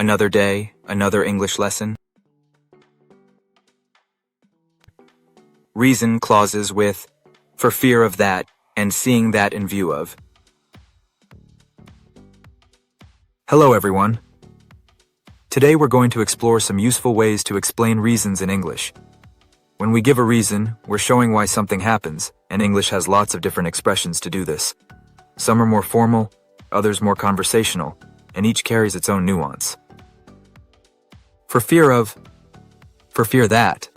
Another day, another English lesson. Reason clauses with for fear of that and seeing that in view of. Hello everyone. Today we're going to explore some useful ways to explain reasons in English. When we give a reason, we're showing why something happens, and English has lots of different expressions to do this. Some are more formal, others more conversational, and each carries its own nuance. For fear of, for fear that.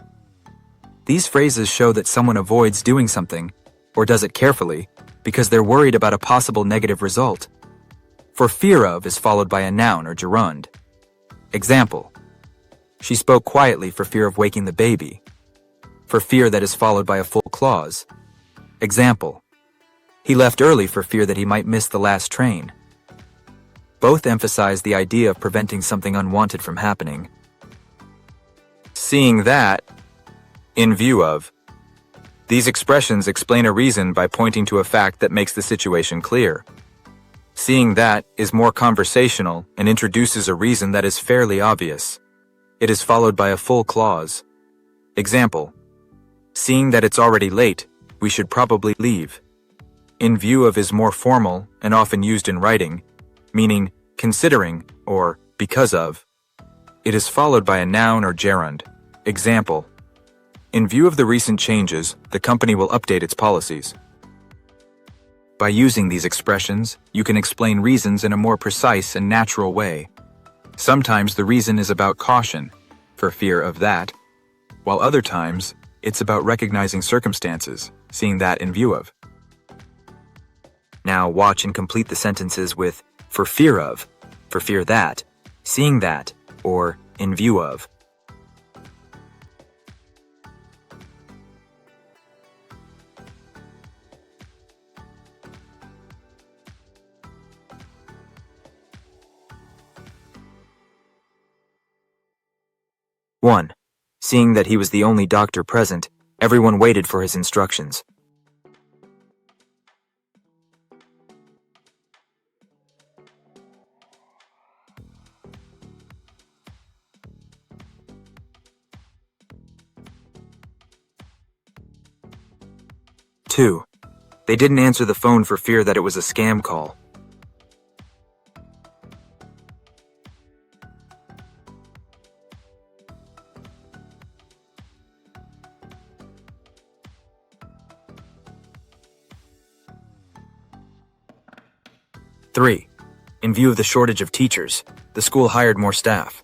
These phrases show that someone avoids doing something, or does it carefully, because they're worried about a possible negative result. For fear of is followed by a noun or gerund. Example: she spoke quietly for fear of waking the baby. For fear that is followed by a full clause. Example: he left early for fear that he might miss the last train. Both emphasize the idea of preventing something unwanted from happening. Seeing that, in view of. These expressions explain a reason by pointing to a fact that makes the situation clear. Seeing that is more conversational and introduces a reason that is fairly obvious. It is followed by a full clause. Example: seeing that it's already late, we should probably leave. In view of is more formal and often used in writing, meaning considering or because of. It is followed by a noun or gerund. Example: in view of the recent changes, the company will update its policies. By using these expressions, you can explain reasons in a more precise and natural way. Sometimes the reason is about caution, for fear of that, while other times, it's about recognizing circumstances, seeing that in view of. Now watch and complete the sentences with for fear of, for fear that, seeing that, or in view of. One, seeing that he was the only doctor present, everyone waited for his instructions. Two, they didn't answer the phone for fear that it was a scam call. Three, in view of the shortage of teachers, the school hired more staff.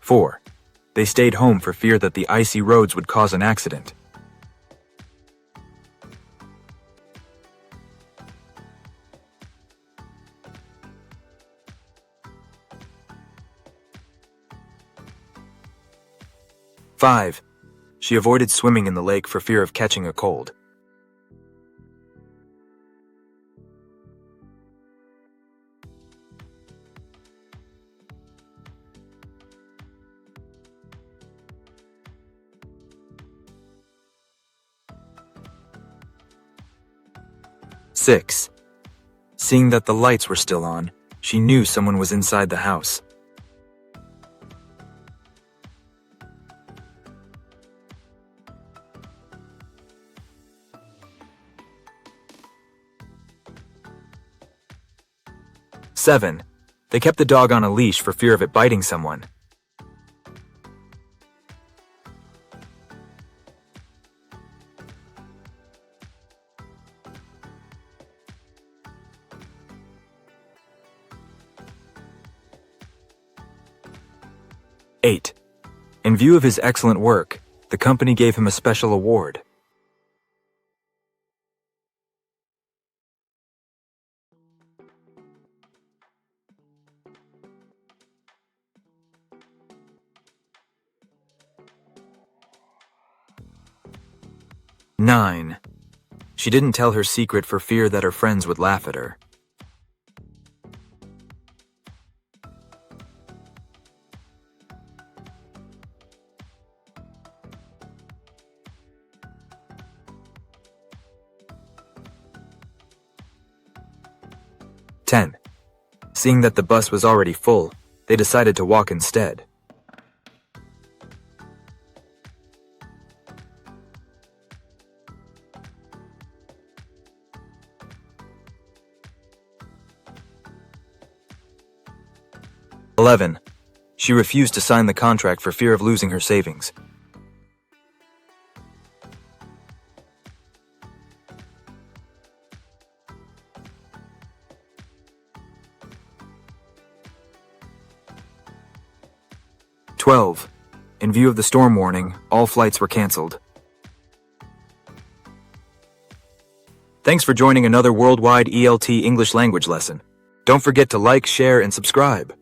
Four, they stayed home for fear that the icy roads would cause an accident. Five, she avoided swimming in the lake for fear of catching a cold. Six, seeing that the lights were still on, she knew someone was inside the house. Seven, they kept the dog on a leash for fear of it biting someone. Eight, in view of his excellent work, the company gave him a special award. 9. She didn't tell her secret for fear that her friends would laugh at her. 10. Seeing that the bus was already full, they decided to walk instead. 11. She refused to sign the contract for fear of losing her savings. 12. In view of the storm warning, all flights were canceled. Thanks for joining another worldwide ELT English language lesson. Don't forget to like, share, and subscribe.